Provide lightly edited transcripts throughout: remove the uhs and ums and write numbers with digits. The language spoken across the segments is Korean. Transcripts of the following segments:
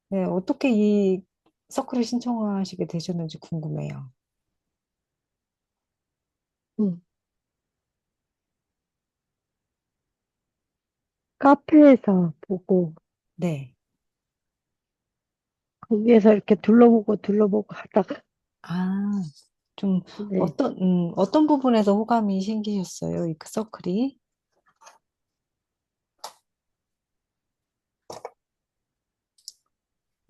네, 어떻게 이 서클을 신청하시게 되셨는지 궁금해요. 응. 카페에서 보고 네. 거기에서 이렇게 둘러보고 하다가 아, 좀 네, 어떤 부분에서 호감이 생기셨어요? 이 서클이?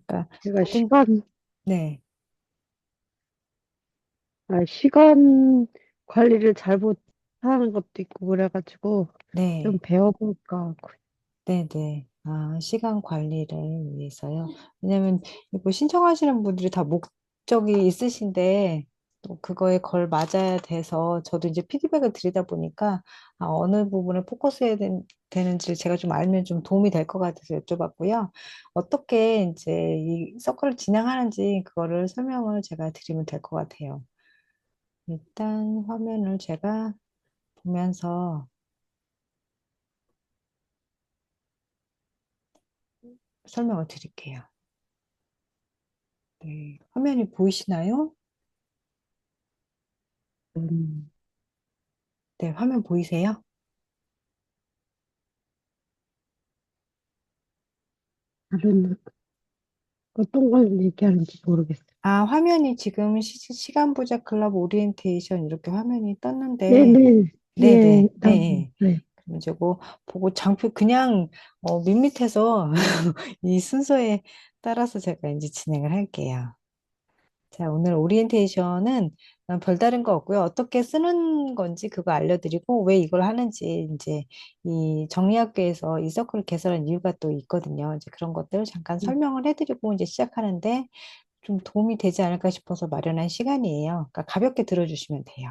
그러니까 제가 어떤, 네, 시간 관리를 잘 못하는 것도 있고 그래가지고 좀 네. 배워볼까 하고. 네네. 아, 시간 관리를 위해서요. 왜냐면, 뭐 신청하시는 분들이 다 목적이 있으신데, 또 그거에 걸 맞아야 돼서, 저도 이제 피드백을 드리다 보니까, 아, 어느 부분에 포커스해야 되는지 제가 좀 알면 좀 도움이 될 것 같아서 여쭤봤고요. 어떻게 이제 이 서클을 진행하는지 그거를 설명을 제가 드리면 될 것 같아요. 일단 화면을 제가 보면서 설명을 드릴게요. 네. 화면이 보이시나요? 음, 네, 화면 보이세요? 다른 어떤 걸 얘기하는지 모르겠어요. 아, 화면이 지금 시간 부자 클럽 오리엔테이션 이렇게 화면이 떴는데, 네네, 예, 네네, 예, 예. 네, 그럼 저거 보고 장표 그냥 밋밋해서 이 순서에 따라서 제가 이제 진행을 할게요. 자, 오늘 오리엔테이션은 별다른 거 없고요. 어떻게 쓰는 건지 그거 알려드리고 왜 이걸 하는지 이제 이 정리학교에서 이 서클을 개설한 이유가 또 있거든요. 이제 그런 것들 잠깐 설명을 해드리고 이제 시작하는데 좀 도움이 되지 않을까 싶어서 마련한 시간이에요. 그러니까 가볍게 들어주시면 돼요.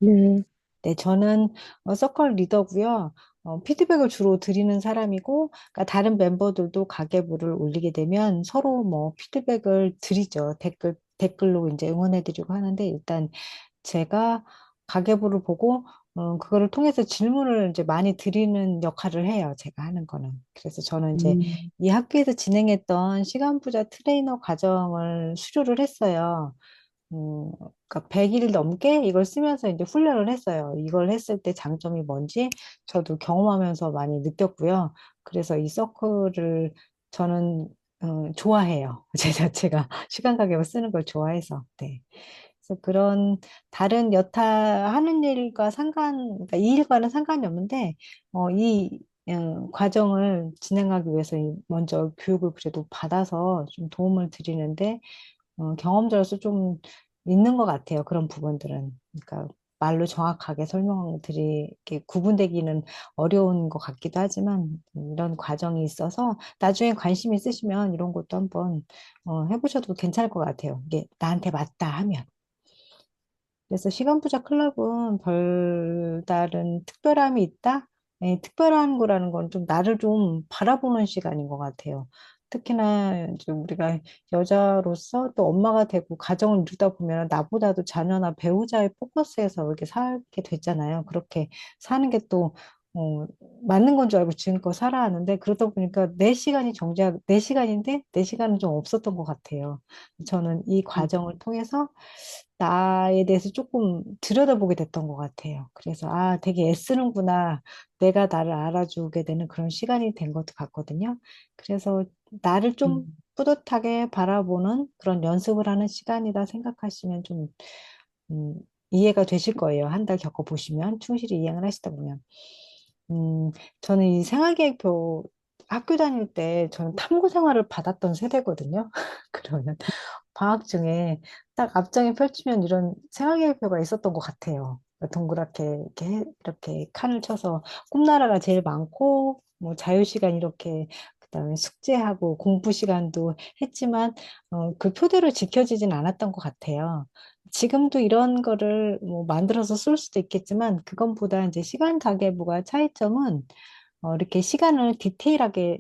네, 네, 저는 서클 리더고요. 피드백을 주로 드리는 사람이고, 그러니까 다른 멤버들도 가계부를 올리게 되면 서로 뭐 피드백을 드리죠. 댓글로 이제 응원해드리고 하는데, 일단 제가 가계부를 보고, 그거를 통해서 질문을 이제 많이 드리는 역할을 해요. 제가 하는 거는. 그래서 저는 이제 음, 이 학교에서 진행했던 시간 부자 트레이너 과정을 수료를 했어요. 그러니까 100일 넘게 이걸 쓰면서 이제 훈련을 했어요. 이걸 했을 때 장점이 뭔지 저도 경험하면서 많이 느꼈고요. 그래서 이 서클을 저는 좋아해요. 제 자체가 시간 가격을 쓰는 걸 좋아해서. 네. 그래서 그런 다른 여타 하는 일과 그러니까 이 일과는 상관이 없는데, 이 과정을 진행하기 위해서 먼저 교육을 그래도 받아서 좀 도움을 드리는데, 경험자로서 좀 있는 것 같아요. 그런 부분들은. 그러니까 말로 정확하게 설명드리게 구분되기는 어려운 것 같기도 하지만 이런 과정이 있어서 나중에 관심 있으시면 이런 것도 한번 해보셔도 괜찮을 것 같아요. 이게 나한테 맞다 하면. 그래서 시간부자 클럽은 별다른 특별함이 있다? 예, 특별한 거라는 건 좀 나를 좀 바라보는 시간인 것 같아요. 특히나 이제 우리가 여자로서 또 엄마가 되고 가정을 이루다 보면 나보다도 자녀나 배우자의 포커스에서 이렇게 살게 됐잖아요. 그렇게 사는 게 또 맞는 건 줄 알고 지금껏 살아왔는데 그러다 보니까 내 시간이 정작 내 시간인데 내 시간은 좀 없었던 것 같아요. 저는 이 음, 과정을 통해서 나에 대해서 조금 들여다보게 됐던 것 같아요. 그래서, 아, 되게 애쓰는구나. 내가 나를 알아주게 되는 그런 시간이 된 것도 같거든요. 그래서 나를 좀 음, 뿌듯하게 바라보는 그런 연습을 하는 시간이다 생각하시면 좀, 음, 이해가 되실 거예요. 한 달 겪어보시면, 충실히 이행을 하시다 보면. 음, 저는 이 생활계획표 학교 다닐 때 저는 탐구 생활을 받았던 세대거든요. 그러면 방학 중에 딱 앞장에 펼치면 이런 생활계획표가 있었던 것 같아요. 동그랗게 이렇게 칸을 쳐서 꿈나라가 제일 많고 뭐 자유시간 이렇게 그다음에 숙제하고 공부 시간도 했지만 그 표대로 지켜지진 않았던 것 같아요. 지금도 이런 거를 뭐 만들어서 쓸 수도 있겠지만 그건보다 이제 시간 가계부가 차이점은 이렇게 시간을 디테일하게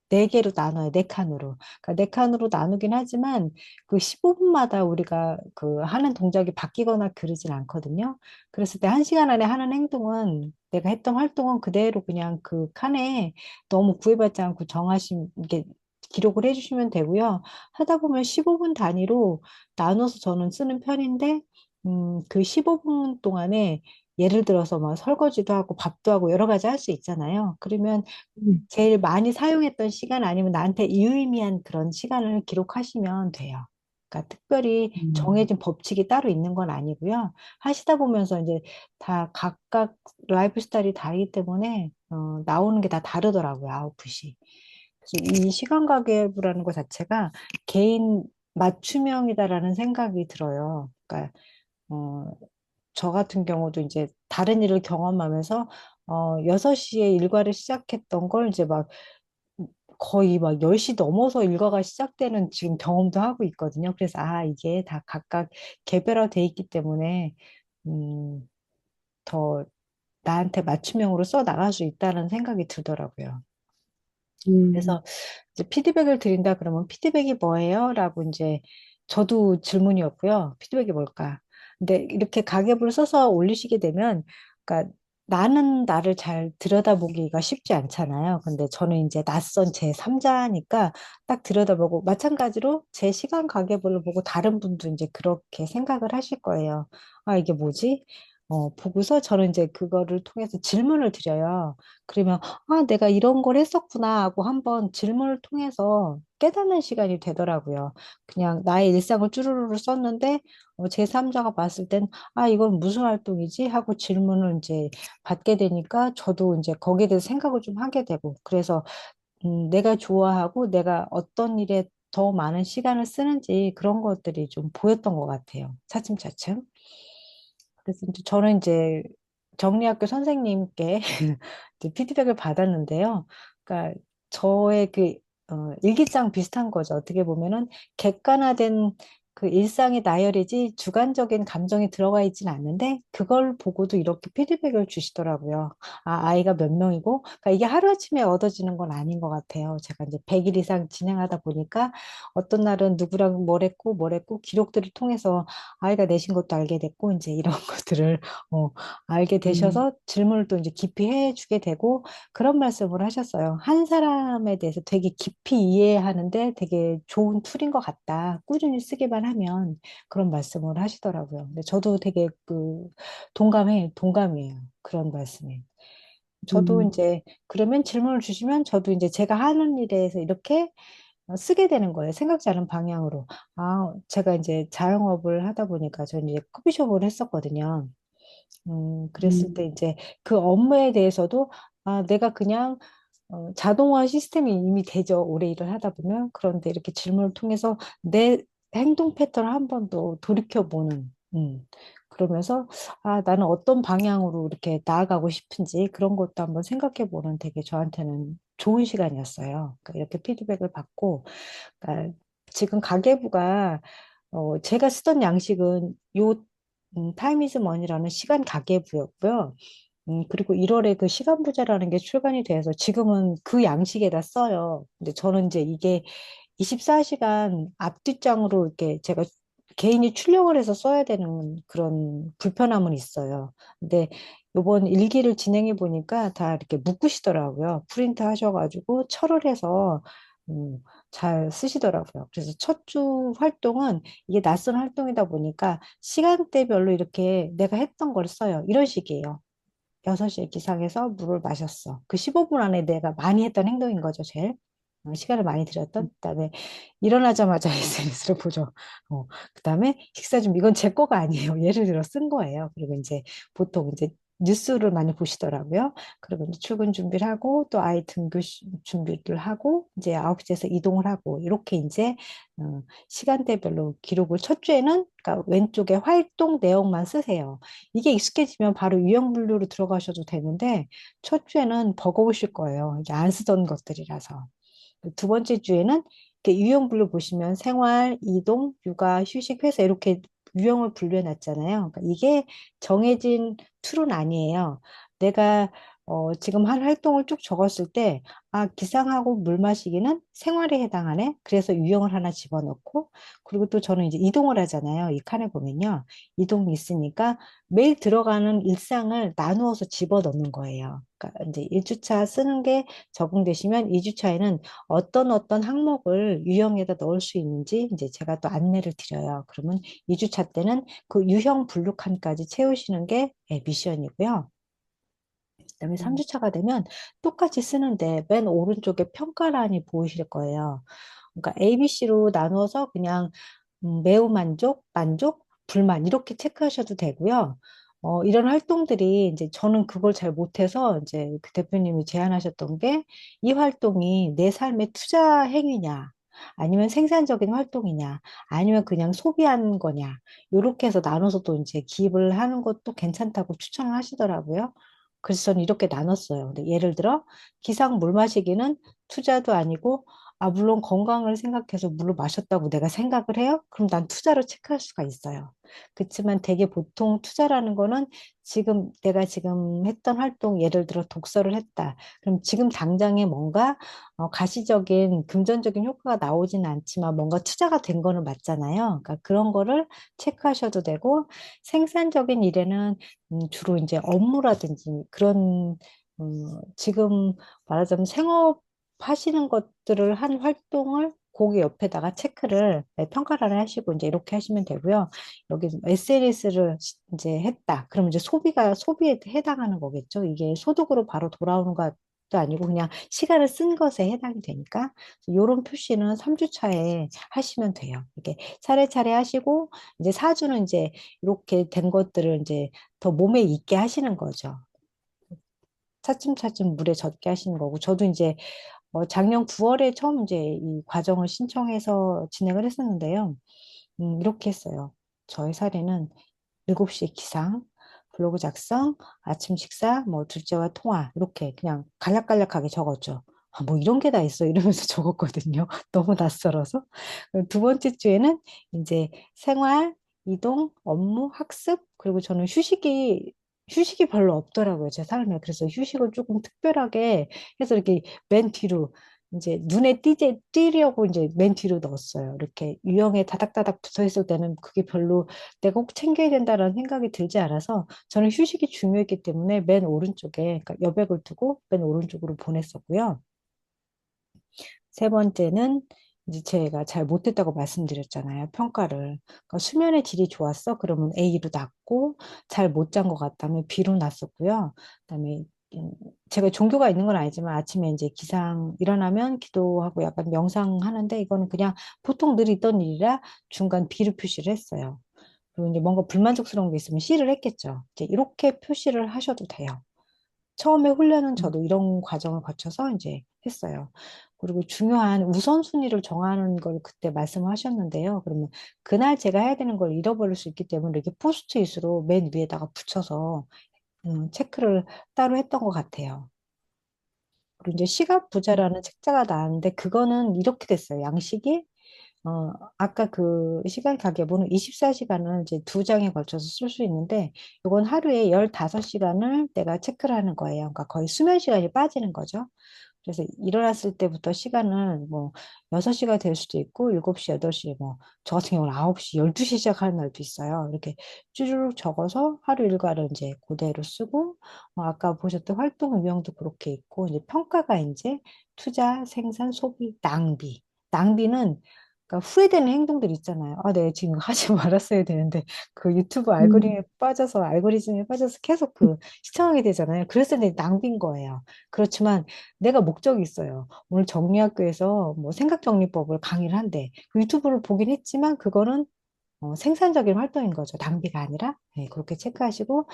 네 개로 나눠요. 네 칸으로. 그러니까 네 칸으로 나누긴 하지만 그 15분마다 우리가 그 하는 동작이 바뀌거나 그러진 않거든요. 그랬을 때 한 시간 안에 하는 행동은 내가 했던 활동은 그대로 그냥 그 칸에 너무 구애받지 않고 정하신 게 기록을 해주시면 되고요. 하다 보면 15분 단위로 나눠서 저는 쓰는 편인데, 그 15분 동안에 예를 들어서 막 설거지도 하고 밥도 하고 여러 가지 할 수 있잖아요. 그러면 네. 제일 많이 사용했던 시간 아니면 나한테 유의미한 그런 시간을 기록하시면 돼요. 그러니까 특별히 음, 정해진 법칙이 따로 있는 건 아니고요. 하시다 보면서 이제 다 각각 라이프 스타일이 다르기 때문에 나오는 게 다 다르더라고요. 아웃풋이. 그래서 이 시간 가계부라는 것 자체가 개인 맞춤형이다라는 생각이 들어요. 그러니까 어, 저 같은 경우도 이제 다른 일을 경험하면서 6시에 일과를 시작했던 걸 이제 막 거의 막 10시 넘어서 일과가 시작되는 지금 경험도 하고 있거든요. 그래서 이게 다 각각 개별화돼 있기 때문에 음, 더 나한테 맞춤형으로 써 나갈 수 있다는 생각이 들더라고요. 음, 그래서 이제 피드백을 드린다 그러면 피드백이 뭐예요? 라고 이제 저도 질문이었고요. 피드백이 뭘까? 근데 이렇게 가계부를 써서 올리시게 되면, 그러니까 나는 나를 잘 들여다보기가 쉽지 않잖아요. 근데 저는 이제 낯선 제 3자니까 딱 들여다보고, 마찬가지로 제 시간 가계부를 보고 다른 분도 이제 그렇게 생각을 하실 거예요. 이게 뭐지? 보고서 저는 이제 그거를 통해서 질문을 드려요. 그러면 내가 이런 걸 했었구나 하고 한번 질문을 통해서 깨닫는 시간이 되더라고요. 그냥 나의 일상을 쭈루루루 썼는데 제3자가 봤을 땐 이건 무슨 활동이지? 하고 질문을 이제 받게 되니까 저도 이제 거기에 대해서 생각을 좀 하게 되고 그래서 내가 좋아하고 내가 어떤 일에 더 많은 시간을 쓰는지 그런 것들이 좀 보였던 것 같아요. 차츰차츰. 그래서 이제 저는 이제 정리학교 선생님께 이제 피드백을 받았는데요. 그러니까 저의 그 일기장 비슷한 거죠. 어떻게 보면은 객관화된 그 일상의 나열이지 주관적인 감정이 들어가 있진 않는데 그걸 보고도 이렇게 피드백을 주시더라고요. 아이가 몇 명이고, 그러니까 이게 하루아침에 얻어지는 건 아닌 것 같아요. 제가 이제 100일 이상 진행하다 보니까 어떤 날은 누구랑 뭘 했고 기록들을 통해서 아이가 내신 것도 알게 됐고, 이제 이런 것들을 어, 알게 음, 되셔서 질문을 또 이제 깊이 해주게 되고, 그런 말씀을 하셨어요. 한 사람에 대해서 되게 깊이 이해하는데 되게 좋은 툴인 것 같다. 꾸준히 쓰기만 하면 그런 말씀을 하시더라고요. 근데 저도 되게 동감이에요. 그런 말씀에. 저도 음, 이제 그러면 질문을 주시면 저도 이제 제가 하는 일에 대해서 이렇게 쓰게 되는 거예요. 생각지 않은 방향으로. 제가 이제 자영업을 하다 보니까 저는 이제 커피숍을 했었거든요. 그랬을 때 음, 이제 그 업무에 대해서도 내가 그냥 자동화 시스템이 이미 되죠. 오래 일을 하다 보면. 그런데 이렇게 질문을 통해서 내 행동 패턴을 한 번 더 돌이켜보는, 그러면서, 나는 어떤 방향으로 이렇게 나아가고 싶은지 그런 것도 한번 생각해보는 되게 저한테는 좋은 시간이었어요. 그러니까 이렇게 피드백을 받고, 그러니까 지금 가계부가 제가 쓰던 양식은 타임 이즈 머니라는 시간 가계부였고요. 그리고 1월에 그 시간 부재라는 게 출간이 돼서 지금은 그 양식에다 써요. 근데 저는 이제 이게 24시간 앞뒷장으로 이렇게 제가 개인이 출력을 해서 써야 되는 그런 불편함은 있어요. 근데 요번 일기를 진행해 보니까 다 이렇게 묶으시더라고요. 프린트 하셔가지고 철을 해서 잘 쓰시더라고요. 그래서 첫 주 활동은 이게 낯선 활동이다 보니까 시간대별로 이렇게 내가 했던 걸 써요. 이런 식이에요. 6시에 기상해서 물을 마셨어. 그 15분 안에 내가 많이 했던 행동인 거죠, 제일. 시간을 많이 들였던. 그다음에 일어나자마자 SNS를 보죠. 그다음에 식사 준비. 이건 제 거가 아니에요. 예를 들어 쓴 거예요. 그리고 이제 보통 이제 뉴스를 많이 보시더라고요. 그리고 이제 출근 준비를 하고 또 아이 등교 준비를 하고 이제 9시에서 이동을 하고 이렇게 이제 시간대별로 기록을 첫 주에는 그러니까 왼쪽에 활동 내용만 쓰세요. 이게 익숙해지면 바로 유형 분류로 들어가셔도 되는데 첫 주에는 버거우실 거예요. 이게 안 쓰던 것들이라서. 두 번째 주에는 이렇게 유형 분류 보시면 생활, 이동, 육아, 휴식, 회사 이렇게 유형을 분류해 놨잖아요. 그러니까 이게 정해진 툴은 아니에요. 내가 지금 한 활동을 쭉 적었을 때, 아, 기상하고 물 마시기는 생활에 해당하네. 그래서 유형을 하나 집어넣고, 그리고 또 저는 이제 이동을 하잖아요. 이 칸에 보면요. 이동이 있으니까 매일 들어가는 일상을 나누어서 집어넣는 거예요. 그러니까 이제 1주차 쓰는 게 적응되시면 2주차에는 어떤 항목을 유형에다 넣을 수 있는지 이제 제가 또 안내를 드려요. 그러면 2주차 때는 그 유형 분류 칸까지 채우시는 게 미션이고요. 그다음에 음, 3주차가 되면 똑같이 쓰는데 맨 오른쪽에 평가란이 보이실 거예요. 그러니까 ABC로 나누어서 그냥 매우 만족, 만족, 불만 이렇게 체크하셔도 되고요. 이런 활동들이 이제 저는 그걸 잘 못해서 이제 그 대표님이 제안하셨던 게 이 활동이 내 삶의 투자 행위냐, 아니면 생산적인 활동이냐, 아니면 그냥 소비하는 거냐, 이렇게 해서 나눠서 또 이제 기입을 하는 것도 괜찮다고 추천을 하시더라고요. 그래서 저는 이렇게 나눴어요. 근데 예를 들어 기상 물 마시기는 투자도 아니고 아, 물론 건강을 생각해서 물을 마셨다고 내가 생각을 해요? 그럼 난 투자로 체크할 수가 있어요. 그렇지만 되게 보통 투자라는 거는 지금 내가 지금 했던 활동, 예를 들어 독서를 했다. 그럼 지금 당장에 뭔가 가시적인 금전적인 효과가 나오지는 않지만 뭔가 투자가 된 거는 맞잖아요. 그러니까 그런 거를 체크하셔도 되고 생산적인 일에는 주로 이제 업무라든지 그런 지금 말하자면 생업 하시는 것들을 한 활동을 거기 옆에다가 체크를 평가를 하시고 이제 이렇게 하시면 되고요. 여기 SNS를 이제 했다. 그럼 이제 소비에 해당하는 거겠죠. 이게 소득으로 바로 돌아오는 것도 아니고 그냥 시간을 쓴 것에 해당이 되니까 이런 표시는 3주 차에 하시면 돼요. 이게 차례차례 하시고 이제 4주는 이제 이렇게 된 것들을 이제 더 몸에 익게 하시는 거죠. 차츰차츰 물에 젖게 하시는 거고 저도 이제 작년 9월에 처음 이제 이 과정을 신청해서 진행을 했었는데요. 이렇게 했어요. 저의 사례는 7시에 기상, 블로그 작성, 아침 식사, 뭐 둘째와 통화 이렇게 그냥 간략간략하게 적었죠. 아, 뭐 이런 게 다 있어 이러면서 적었거든요. 너무 낯설어서. 두 번째 주에는 이제 생활, 이동, 업무, 학습 그리고 저는 휴식이 별로 없더라고요. 제 삶에. 그래서 휴식을 조금 특별하게 해서 이렇게 맨 뒤로 이제 눈에 띄려고 이제 맨 뒤로 넣었어요. 이렇게 유형에 다닥다닥 붙어 있을 때는 그게 별로 내가 꼭 챙겨야 된다라는 생각이 들지 않아서 저는 휴식이 중요했기 때문에 맨 오른쪽에 그러니까 여백을 두고 맨 오른쪽으로 보냈었고요. 세 번째는 이제 제가 잘 못했다고 말씀드렸잖아요. 평가를. 그러니까 수면의 질이 좋았어? 그러면 A로 났고 잘 못 잔 것 같다면 B로 났었고요. 그다음에 음, 제가 종교가 있는 건 아니지만 아침에 이제 기상 일어나면 기도하고 약간 명상하는데 이거는 그냥 보통 늘 있던 일이라 중간 B로 표시를 했어요. 그리고 이제 뭔가 불만족스러운 게 있으면 C를 했겠죠. 이제 이렇게 표시를 하셔도 돼요. 처음에 훈련은 음, 저도 이런 과정을 거쳐서 이제 했어요. 그리고 중요한 우선순위를 정하는 걸 그때 말씀하셨는데요. 그러면 그날 제가 해야 되는 걸 잃어버릴 수 있기 때문에 이렇게 포스트잇으로 맨 위에다가 붙여서 체크를 따로 했던 것 같아요. 그리고 이제 시각 음, 부자라는 책자가 나왔는데 그거는 이렇게 됐어요. 양식이 아까 그 시간 가계부는 24시간을 이제 두 장에 걸쳐서 쓸 수 있는데, 이건 하루에 15시간을 내가 체크를 하는 거예요. 그러니까 거의 수면 시간이 빠지는 거죠. 그래서 일어났을 때부터 시간을 뭐 6시가 될 수도 있고, 7시, 8시, 뭐, 저 같은 경우는 9시, 12시 시작하는 날도 있어요. 이렇게 쭈르륵 적어서 하루 일과를 이제 그대로 쓰고, 아까 보셨던 활동 유형도 그렇게 있고, 이제 평가가 이제 투자, 생산, 소비, 낭비. 낭비는 그러니까 후회되는 행동들 있잖아요. 아, 네, 지금 하지 말았어야 되는데 그 유튜브 음, 알고리즘에 빠져서 계속 그 시청하게 되잖아요. 그래서 내 낭비인 거예요. 그렇지만 내가 목적이 있어요. 오늘 정리학교에서 뭐 생각정리법을 강의를 한대. 그 유튜브를 보긴 했지만 그거는 생산적인 활동인 거죠. 낭비가 아니라. 네, 그렇게 체크하시고,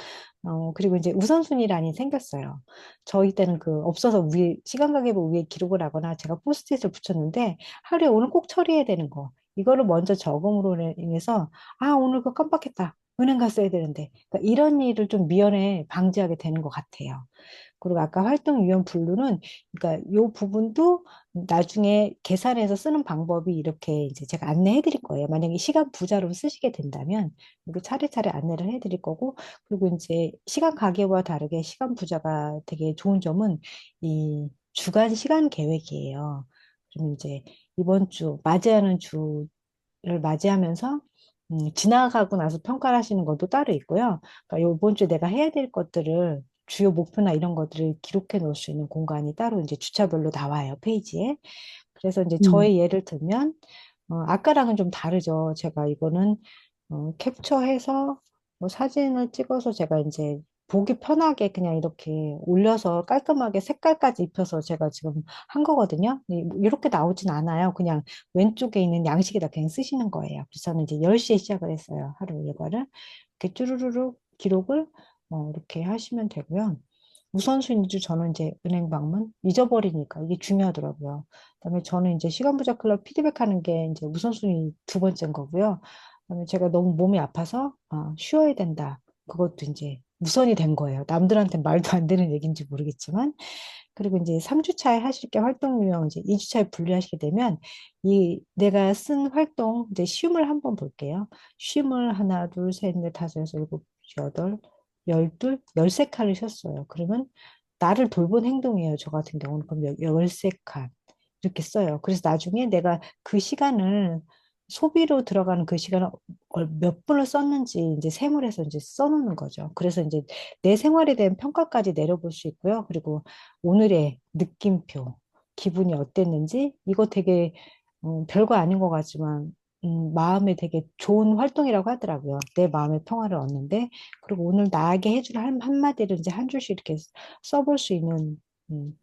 그리고 이제 우선순위란이 생겼어요. 저희 때는 그 없어서 시간 가계부 위에 기록을 하거나 제가 포스트잇을 붙였는데, 하루에 오늘 꼭 처리해야 되는 거. 이거를 먼저 적음으로 인해서, 아, 오늘 그거 깜빡했다. 은행 갔어야 되는데. 그러니까 이런 일을 좀 미연에 방지하게 되는 것 같아요. 그리고 아까 활동 유형 분류는 그러니까 요 부분도 나중에 계산해서 쓰는 방법이 이렇게 이제 제가 안내해 드릴 거예요. 만약에 시간 부자로 쓰시게 된다면 이거 차례차례 안내를 해 드릴 거고 그리고 이제 시간 가계와 다르게 시간 부자가 되게 좋은 점은 이 주간 시간 계획이에요. 그러면 이제 이번 주 맞이하는 주를 맞이하면서 지나가고 나서 평가를 하시는 것도 따로 있고요. 그러니까 이번 주에 내가 해야 될 것들을 주요 목표나 이런 것들을 기록해 놓을 수 있는 공간이 따로 이제 주차별로 나와요, 페이지에. 그래서 이제 음, 저의 예를 들면, 아까랑은 좀 다르죠. 제가 이거는 캡처해서 뭐 사진을 찍어서 제가 이제 보기 편하게 그냥 이렇게 올려서 깔끔하게 색깔까지 입혀서 제가 지금 한 거거든요. 이렇게 나오진 않아요. 그냥 왼쪽에 있는 양식에다 그냥 쓰시는 거예요. 그래서 저는 이제 10시에 시작을 했어요. 하루 일과를. 이렇게 쭈루루루 기록을 이렇게 하시면 되고요. 우선순위도 저는 이제 은행 방문 잊어버리니까 이게 중요하더라고요. 그다음에 저는 이제 시간부자 클럽 피드백하는 게 이제 우선순위 두 번째인 거고요. 그다음에 제가 너무 몸이 아파서 쉬어야 된다. 그것도 이제 우선이 된 거예요. 남들한테 말도 안 되는 얘기인지 모르겠지만 그리고 이제 3주차에 하실 게 활동 유형 이제 2주차에 분류하시게 되면 이 내가 쓴 활동 이제 쉼을 한번 볼게요. 쉼을 하나, 둘, 셋, 넷, 다섯, 여섯, 일곱, 여덟, 열둘, 13칸을 쉬었어요. 그러면 나를 돌본 행동이에요. 저 같은 경우는 그럼 13칸 이렇게 써요. 그래서 나중에 내가 그 시간을 소비로 들어가는 그 시간을 몇 분을 썼는지 이제 세물에서 이제 써놓는 거죠. 그래서 이제 내 생활에 대한 평가까지 내려볼 수 있고요. 그리고 오늘의 느낌표, 기분이 어땠는지 이거 되게 별거 아닌 것 같지만 마음에 되게 좋은 활동이라고 하더라고요. 내 마음의 평화를 얻는데 그리고 오늘 나에게 해줄 한마디를 이제 한 줄씩 이렇게 써볼 수 있는 음,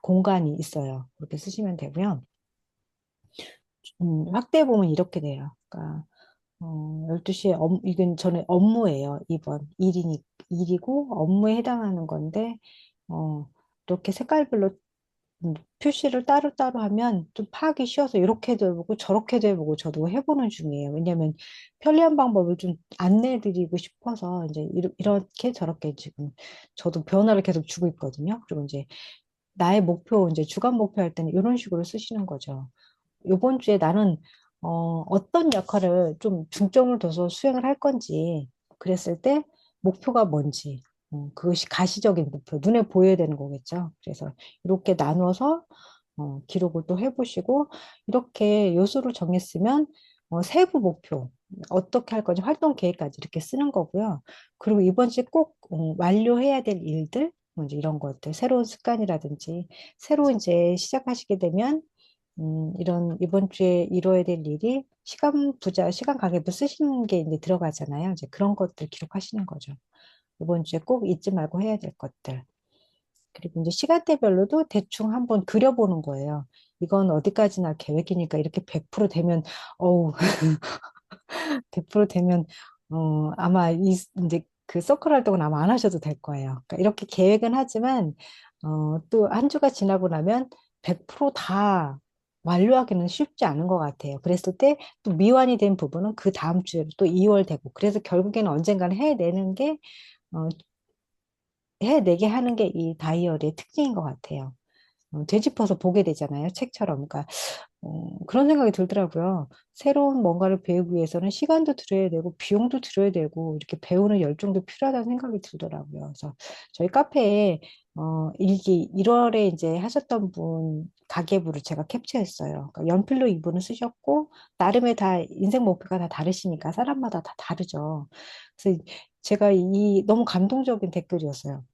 공간이 있어요. 그렇게 쓰시면 되고요. 확대해 보면 이렇게 돼요. 그러니까 12시에 이건 저는 업무예요. 이번 일이고 업무에 해당하는 건데 어, 이렇게 색깔별로 표시를 따로따로 하면 좀 파악이 쉬워서 이렇게도 해보고 저렇게도 해보고 저도 해보는 중이에요. 왜냐하면 편리한 방법을 좀 안내해드리고 싶어서 이제 이렇게 저렇게 지금 저도 변화를 계속 주고 있거든요. 그리고 이제 나의 목표, 이제 주간 목표 할 때는 이런 식으로 쓰시는 거죠. 이번 주에 나는 어떤 역할을 좀 중점을 둬서 수행을 할 건지 그랬을 때 목표가 뭔지 그것이 가시적인 목표, 눈에 보여야 되는 거겠죠. 그래서 이렇게 나눠서 기록을 또 해보시고 이렇게 요소를 정했으면 세부 목표 어떻게 할 건지 활동 계획까지 이렇게 쓰는 거고요. 그리고 이번 주에 꼭 완료해야 될 일들 이제 이런 것들 새로운 습관이라든지 새로 이제 시작하시게 되면 이런 이번 주에 이뤄야 될 일이 시간 부자, 시간 가계부 쓰시는 게 이제 들어가잖아요. 이제 그런 것들 기록하시는 거죠. 이번 주에 꼭 잊지 말고 해야 될 것들. 그리고 이제 시간대별로도 대충 한번 그려보는 거예요. 이건 어디까지나 계획이니까 이렇게 100% 되면, 어우, 100% 되면, 아마 이제 그 서클 활동은 아마 안 하셔도 될 거예요. 그러니까 이렇게 계획은 하지만, 또 한 주가 지나고 나면 100%다 완료하기는 쉽지 않은 것 같아요. 그랬을 때 또 미완이 된 부분은 그 다음 주에 또 2월 되고, 그래서 결국에는 언젠가는 해내는 게, 어, 해내게 하는 게 이 다이어리의 특징인 것 같아요. 되짚어서 보게 되잖아요. 책처럼. 그러니까 그런 생각이 들더라고요. 새로운 뭔가를 배우기 위해서는 시간도 들여야 되고 비용도 들여야 되고 이렇게 배우는 열정도 필요하다는 생각이 들더라고요. 그래서 저희 카페에 일기 1월에 이제 하셨던 분 가계부를 제가 캡처했어요. 그러니까 연필로 이분은 쓰셨고 나름의 다 인생 목표가 다 다르시니까 사람마다 다 다르죠. 그래서 제가 이 너무 감동적인 댓글이었어요.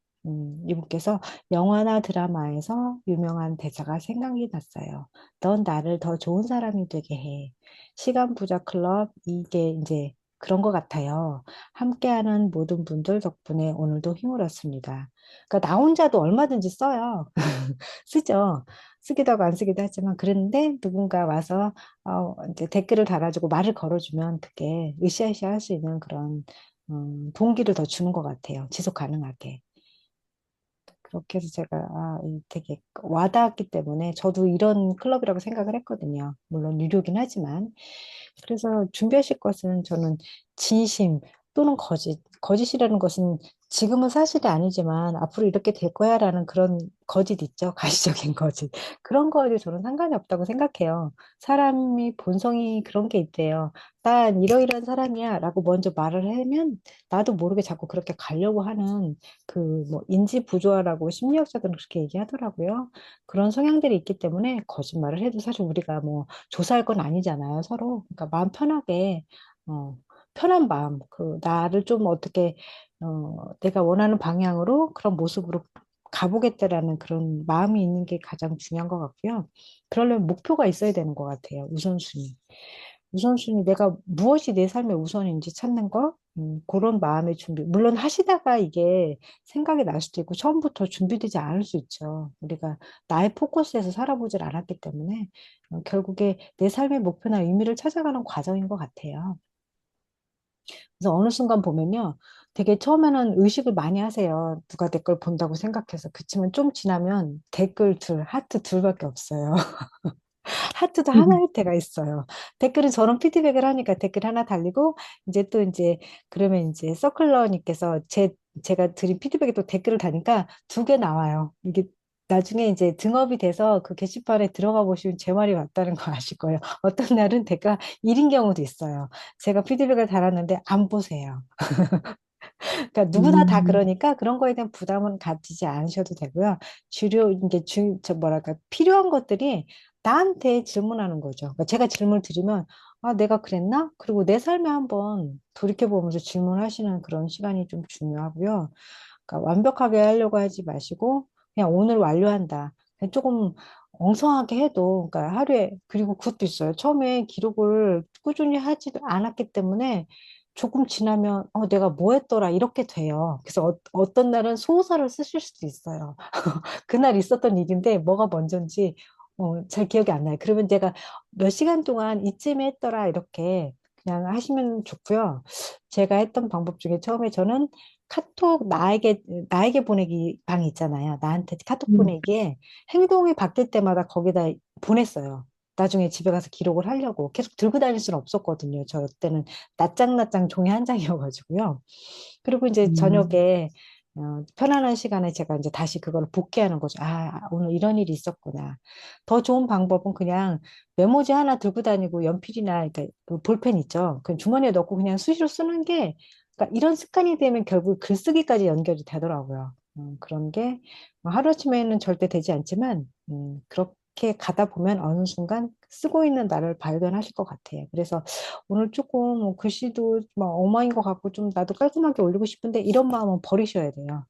이분께서 영화나 드라마에서 유명한 대사가 생각이 났어요. 넌 나를 더 좋은 사람이 되게 해. 시간 부자 클럽, 이게 이제 그런 것 같아요. 함께하는 모든 분들 덕분에 오늘도 힘을 얻습니다. 그러니까 나 혼자도 얼마든지 써요. 쓰죠. 쓰기도 하고 안 쓰기도 하지만 그런데 누군가 와서 이제 댓글을 달아주고 말을 걸어주면 그게 으쌰으쌰 할 수 있는 그런 동기를 더 주는 것 같아요. 지속 가능하게. 그렇게 해서 제가 되게 와닿았기 때문에 저도 이런 클럽이라고 생각을 했거든요. 물론 유료긴 하지만. 그래서 준비하실 것은 저는 진심, 또는 거짓. 거짓이라는 것은 지금은 사실이 아니지만 앞으로 이렇게 될 거야라는 그런 거짓 있죠. 가시적인 거짓. 그런 거에도 저는 상관이 없다고 생각해요. 사람이 본성이 그런 게 있대요. 난 이러이러한 사람이야 라고 먼저 말을 하면 나도 모르게 자꾸 그렇게 가려고 하는 그 뭐 인지 부조화라고 심리학자들은 그렇게 얘기하더라고요. 그런 성향들이 있기 때문에 거짓말을 해도 사실 우리가 뭐 조사할 건 아니잖아요, 서로. 그러니까 마음 편하게, 어, 편한 마음, 그, 나를 좀 어떻게, 내가 원하는 방향으로 그런 모습으로 가보겠다라는 그런 마음이 있는 게 가장 중요한 것 같고요. 그러려면 목표가 있어야 되는 것 같아요, 우선순위. 우선순위, 내가 무엇이 내 삶의 우선인지 찾는 거, 그런 마음의 준비. 물론 하시다가 이게 생각이 날 수도 있고, 처음부터 준비되지 않을 수 있죠. 우리가 나의 포커스에서 살아보질 않았기 때문에, 결국에 내 삶의 목표나 의미를 찾아가는 과정인 것 같아요. 그래서 어느 순간 보면요. 되게 처음에는 의식을 많이 하세요. 누가 댓글 본다고 생각해서. 그치만 좀 지나면 댓글 둘, 하트 둘밖에 없어요. 하트도 하나일 때가 있어요. 댓글은 저런 피드백을 하니까 댓글 하나 달리고, 이제 또 이제, 그러면 이제 서클러님께서 제가 드린 피드백에 또 댓글을 다니까 두 개 나와요. 이게 나중에 이제 등업이 돼서 그 게시판에 들어가 보시면 제 말이 맞다는 거 아실 거예요. 어떤 날은 댓글 1인 경우도 있어요. 제가 피드백을 달았는데 안 보세요. 그러니까 누구나 다 음, 그러니까 그런 거에 대한 부담은 가지지 않으셔도 되고요. 이게 저 뭐랄까 필요한 것들이 나한테 질문하는 거죠. 그러니까 제가 질문을 드리면 아, 내가 그랬나? 그리고 내 삶에 한번 돌이켜보면서 질문하시는 그런 시간이 좀 중요하고요. 그러니까 완벽하게 하려고 하지 마시고 그냥 오늘 완료한다. 그냥 조금 엉성하게 해도 그러니까 하루에 그리고 그것도 있어요. 처음에 기록을 꾸준히 하지 않았기 때문에 조금 지나면 내가 뭐 했더라 이렇게 돼요. 그래서 어떤 날은 소설을 쓰실 수도 있어요. 그날 있었던 일인데 뭐가 먼저인지 잘 기억이 안 나요. 그러면 제가 몇 시간 동안 이쯤에 했더라 이렇게 그냥 하시면 좋고요. 제가 했던 방법 중에 처음에 저는 카톡 나에게 보내기 방이 있잖아요. 나한테 카톡 음, 보내기에 행동이 바뀔 때마다 거기다 보냈어요. 나중에 집에 가서 기록을 하려고 계속 들고 다닐 수는 없었거든요. 저 때는 낱장낱장 종이 한 장이어가지고요. 그리고 이제 음, 저녁에 편안한 시간에 제가 이제 다시 그걸 복귀하는 거죠. 아, 오늘 이런 일이 있었구나. 더 좋은 방법은 그냥 메모지 하나 들고 다니고 연필이나 그러니까 그 볼펜 있죠. 그 주머니에 넣고 그냥 수시로 쓰는 게 그러니까 이런 습관이 되면 결국 글쓰기까지 연결이 되더라고요. 그런 게 하루아침에는 절대 되지 않지만 그렇게 가다 보면 어느 순간 쓰고 있는 나를 발견하실 것 같아요. 그래서 오늘 조금 뭐 글씨도 막 엉망인 것 같고 좀 나도 깔끔하게 올리고 싶은데 이런 마음은 버리셔야 돼요.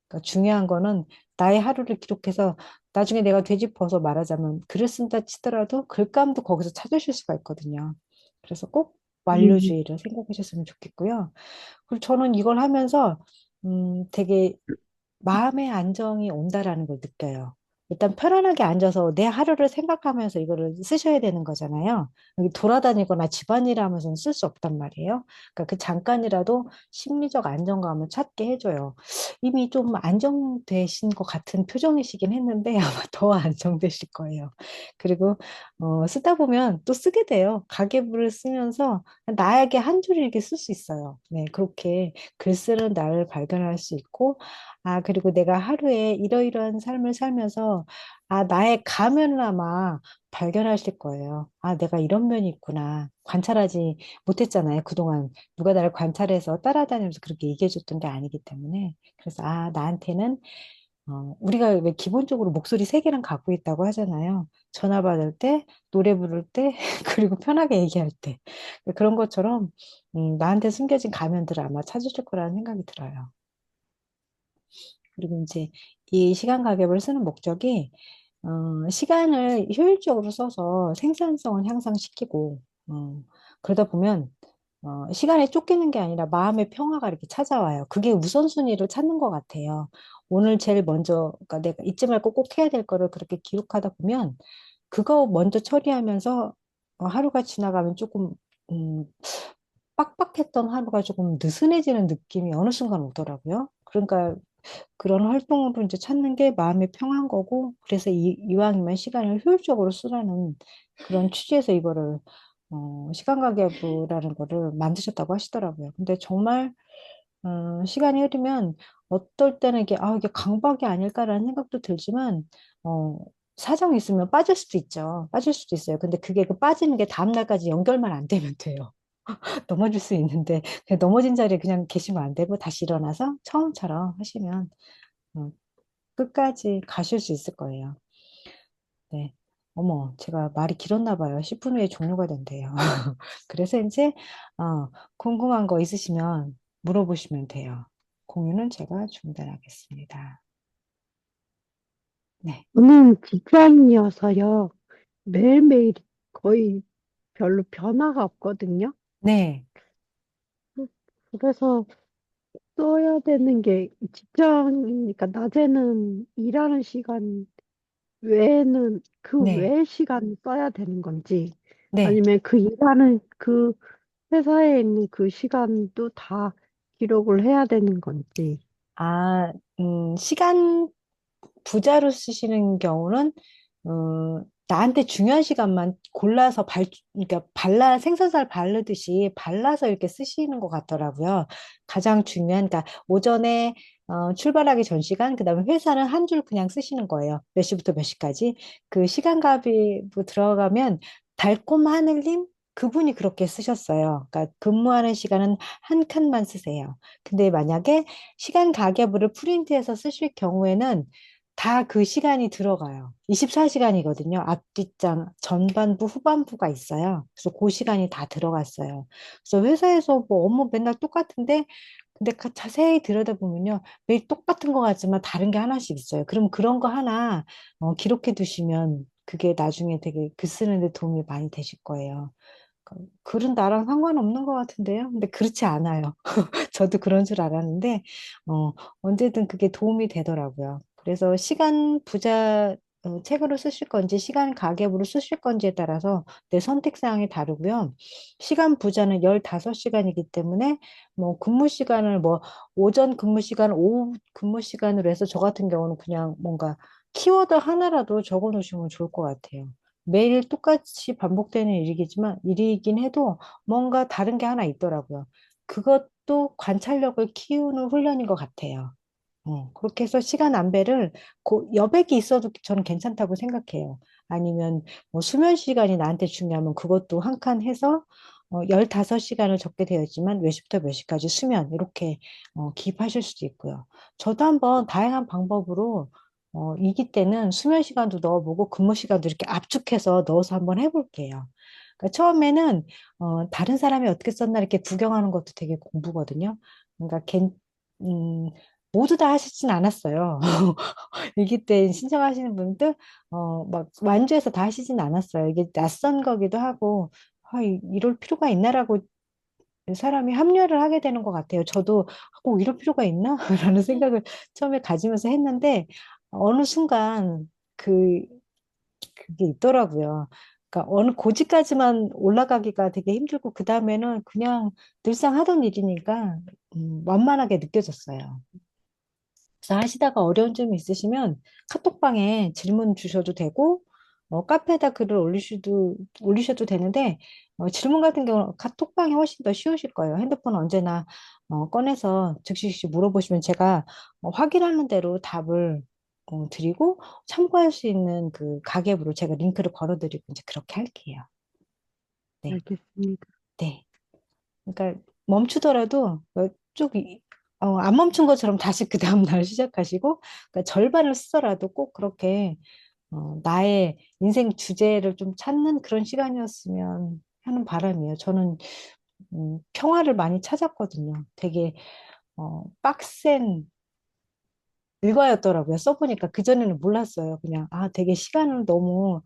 그러니까 중요한 거는 나의 하루를 기록해서 나중에 내가 되짚어서 말하자면 글을 쓴다 치더라도 글감도 거기서 찾으실 수가 있거든요. 그래서 꼭 음, 완료주의를 생각하셨으면 좋겠고요. 그리고 저는 이걸 하면서 되게 마음의 안정이 온다라는 걸 느껴요. 일단 편안하게 앉아서 내 하루를 생각하면서 이거를 쓰셔야 되는 거잖아요. 여기 돌아다니거나 집안일 하면서는 쓸 수 없단 말이에요. 그러니까 그 잠깐이라도 심리적 안정감을 찾게 해줘요. 이미 좀 안정되신 것 같은 표정이시긴 했는데 아마 더 안정되실 거예요. 그리고 쓰다 보면 또 쓰게 돼요. 가계부를 쓰면서 나에게 한 줄을 이렇게 쓸 수 있어요. 네, 그렇게 글 쓰는 나를 발견할 수 있고 아, 그리고 내가 하루에 이러이러한 삶을 살면서, 아, 나의 가면을 아마 발견하실 거예요. 아, 내가 이런 면이 있구나. 관찰하지 못했잖아요. 그동안 누가 나를 관찰해서 따라다니면서 그렇게 얘기해줬던 게 아니기 때문에. 그래서, 아, 나한테는, 우리가 왜 기본적으로 목소리 세 개랑 갖고 있다고 하잖아요. 전화 받을 때, 노래 부를 때, 그리고 편하게 얘기할 때. 그런 것처럼, 나한테 숨겨진 가면들을 아마 찾으실 거라는 생각이 들어요. 그리고 이제 이 시간 가계부를 쓰는 목적이 시간을 효율적으로 써서 생산성을 향상시키고 그러다 보면 시간에 쫓기는 게 아니라 마음의 평화가 이렇게 찾아와요. 그게 우선순위를 찾는 것 같아요. 오늘 제일 먼저 그러니까 내가 잊지 말고 꼭 해야 될 거를 그렇게 기록하다 보면 그거 먼저 처리하면서 하루가 지나가면 조금 음, 빡빡했던 하루가 조금 느슨해지는 느낌이 어느 순간 오더라고요. 그러니까 그런 활동으로 이제 찾는 게 마음의 평화인 거고, 그래서 이왕이면 시간을 효율적으로 쓰라는 그런 취지에서 이거를 시간 가계부라는 거를 만드셨다고 하시더라고요. 근데 정말 시간이 흐르면 어떨 때는 이게 강박이 아닐까라는 생각도 들지만, 어, 사정이 있으면 빠질 수도 있죠. 빠질 수도 있어요. 근데 그게 그 빠지는 게 다음날까지 연결만 안 되면 돼요. 넘어질 수 있는데, 그냥 넘어진 자리에 그냥 계시면 안 되고, 다시 일어나서 처음처럼 하시면, 어, 끝까지 가실 수 있을 거예요. 네. 어머, 제가 말이 길었나 봐요. 10분 후에 종료가 된대요. 그래서 이제, 어, 궁금한 거 있으시면 물어보시면 돼요. 공유는 제가 중단하겠습니다. 네. 저는 직장인이어서요. 매일매일 거의 별로 변화가 없거든요. 네. 그래서 써야 되는 게 직장이니까 낮에는 일하는 시간 외에는 그 네. 외의 시간 써야 되는 건지 네. 아니면 그 일하는 그 회사에 있는 그 시간도 다 기록을 해야 되는 건지. 아, 시간 부자로 쓰시는 경우는 나한테 중요한 시간만 골라서 그러니까 생선살 바르듯이 발라서 이렇게 쓰시는 것 같더라고요. 가장 중요한, 그러니까 오전에 출발하기 전 시간, 그다음에 회사는 한 줄 그냥 쓰시는 거예요. 몇 시부터 몇 시까지. 그 시간갑이 들어가면 달콤 하늘님 그분이 그렇게 쓰셨어요. 그러니까 근무하는 시간은 한 칸만 쓰세요. 근데 만약에 시간 가계부를 프린트해서 쓰실 경우에는 다 그 시간이 들어가요. 24시간이거든요. 앞뒷장, 전반부, 후반부가 있어요. 그래서 그 시간이 다 들어갔어요. 그래서 회사에서 뭐 업무 맨날 똑같은데, 근데 자세히 들여다보면요. 매일 똑같은 것 같지만 다른 게 하나씩 있어요. 그럼 그런 거 하나 기록해 두시면 그게 나중에 되게 글 쓰는데 도움이 많이 되실 거예요. 글은 나랑 상관없는 것 같은데요. 근데 그렇지 않아요. 저도 그런 줄 알았는데, 어, 언제든 그게 도움이 되더라고요. 그래서 시간 부자, 책으로 쓰실 건지, 시간 가계부로 쓰실 건지에 따라서 내 선택 사항이 다르고요. 시간 부자는 15시간이기 때문에, 뭐, 근무 시간을 뭐, 오전 근무 시간, 오후 근무 시간으로 해서 저 같은 경우는 그냥 뭔가 키워드 하나라도 적어 놓으시면 좋을 것 같아요. 매일 똑같이 반복되는 일이긴 해도 뭔가 다른 게 하나 있더라고요. 그것도 관찰력을 키우는 훈련인 것 같아요. 그렇게 해서 시간 안배를 여백이 있어도 저는 괜찮다고 생각해요. 아니면 뭐 수면 시간이 나한테 중요하면 그것도 한 칸 해서 15시간을 적게 되어 있지만 몇 시부터 몇 시까지 수면 이렇게 기입하실 수도 있고요. 저도 한번 다양한 방법으로 이기 때는 수면 시간도 넣어보고 근무 시간도 이렇게 압축해서 넣어서 한번 해볼게요. 그러니까 처음에는 다른 사람이 어떻게 썼나 이렇게 구경하는 것도 되게 공부거든요. 그러니까 음, 모두 다 하시진 않았어요. 일기 때 신청하시는 분들 막 완주해서 다 하시진 않았어요. 이게 낯선 거기도 하고 이럴 필요가 있나라고 사람이 합류를 하게 되는 것 같아요. 저도 꼭 이럴 필요가 있나? 라는 생각을 처음에 가지면서 했는데 어느 순간 그 그게 있더라고요. 그러니까 어느 고지까지만 올라가기가 되게 힘들고 그 다음에는 그냥 늘상 하던 일이니까 완만하게 느껴졌어요. 그래서 하시다가 어려운 점이 있으시면 카톡방에 질문 주셔도 되고, 카페에다 글을 올리셔도 되는데, 질문 같은 경우는 카톡방이 훨씬 더 쉬우실 거예요. 핸드폰 언제나 꺼내서 즉시 물어보시면 제가 확인하는 대로 답을 드리고 참고할 수 있는 그 가계부로 제가 링크를 걸어드리고 이제 그렇게 할게요. 네, 알겠습니다. 네. 그러니까 멈추더라도 안 멈춘 것처럼 다시 그 다음 날 시작하시고 그러니까 절반을 쓰더라도 꼭 그렇게 나의 인생 주제를 좀 찾는 그런 시간이었으면 하는 바람이에요. 저는 평화를 많이 찾았거든요. 되게 빡센 일과였더라고요. 써보니까 그전에는 몰랐어요. 그냥 되게 시간을 너무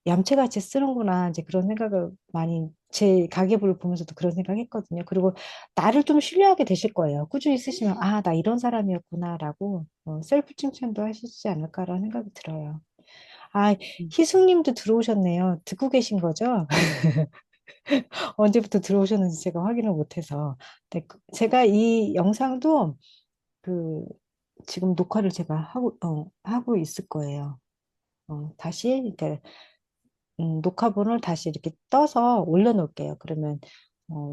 얌체같이 쓰는구나. 이제 그런 생각을 많이 제 가계부를 보면서도 그런 생각했거든요. 그리고 나를 좀 신뢰하게 되실 거예요. 꾸준히 쓰시면 나 이런 사람이었구나라고 셀프 칭찬도 하시지 않을까라는 생각이 들어요. 아, 음, 희숙님도 들어오셨네요. 듣고 계신 거죠? 언제부터 들어오셨는지 제가 확인을 못해서. 네, 제가 이 영상도 그 지금 녹화를 제가 하고 있을 거예요. 다시, 그러니까 녹화본을 다시 이렇게 떠서 올려놓을게요. 그러면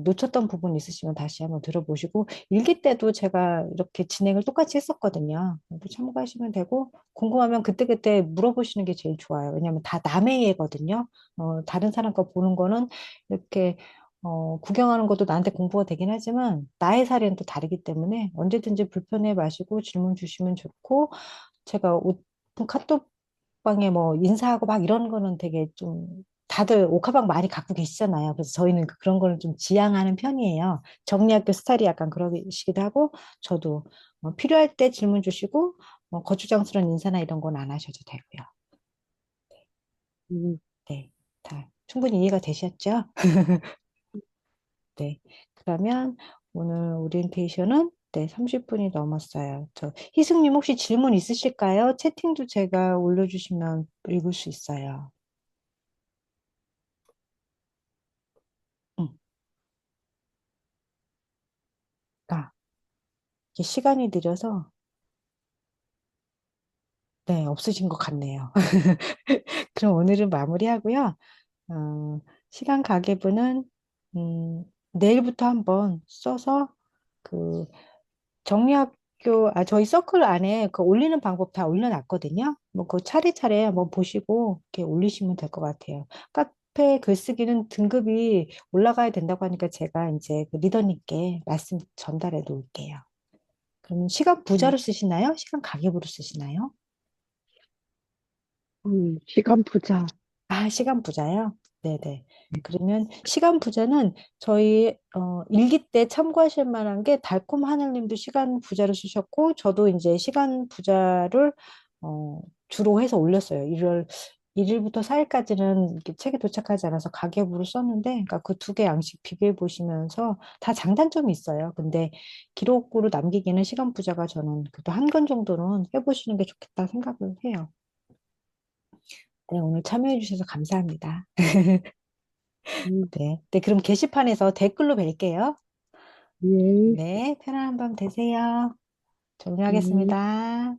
놓쳤던 부분 있으시면 다시 한번 들어보시고 일기 때도 제가 이렇게 진행을 똑같이 했었거든요. 그래도 참고하시면 되고 궁금하면 그때그때 물어보시는 게 제일 좋아요. 왜냐하면 다 남의 예거든요. 다른 사람 거 보는 거는 이렇게 구경하는 것도 나한테 공부가 되긴 하지만 나의 사례는 또 다르기 때문에 언제든지 불편해 마시고 질문 주시면 좋고 제가 오픈 카톡방에 뭐 인사하고 막 이런 거는 되게 좀 다들 옥하방 많이 갖고 계시잖아요. 그래서 저희는 그런 거는 좀 지양하는 편이에요. 정리학교 스타일이 약간 그러시기도 하고 저도 필요할 때 질문 주시고 거추장스러운 인사나 이런 건 안 하셔도 되고요. 음, 네, 다 충분히 이해가 되셨죠? 네. 그러면 오늘 오리엔테이션은 네, 30분이 넘었어요. 희승님 혹시 질문 있으실까요? 채팅도 제가 올려주시면 읽을 수 있어요. 응. 아, 이게 시간이 느려서 네, 없으신 것 같네요. 그럼 오늘은 마무리하고요. 어, 시간 가계부는 내일부터 한번 써서 그 저희 서클 안에 그 올리는 방법 다 올려놨거든요. 뭐 그 차례차례 한번 보시고 이렇게 올리시면 될 것 같아요. 카페 글쓰기는 등급이 올라가야 된다고 하니까 제가 이제 그 리더님께 말씀 전달해 놓을게요. 그러면 시간 음, 부자로 쓰시나요? 시간 가계부로 쓰시나요? 시간 부자. 아, 시간 부자요? 네네. 그러면 시간 부자는 저희 일기 때 참고하실 만한 게 달콤 하늘님도 시간 부자를 쓰셨고 저도 이제 시간 부자를 주로 해서 올렸어요. 1일부터 4일까지는 이렇게 책이 도착하지 않아서 가계부로 썼는데 그러니까 그 두 개 양식 비교해 보시면서 다 장단점이 있어요. 근데 기록으로 남기기는 시간 부자가 저는 그래도 한 권 정도는 해보시는 게 좋겠다 생각을 해요. 네, 오늘 참여해 주셔서 감사합니다. 음, 네. 네, 그럼 게시판에서 댓글로 뵐게요. 예, 네, 편안한 밤 되세요. 음. 종료하겠습니다.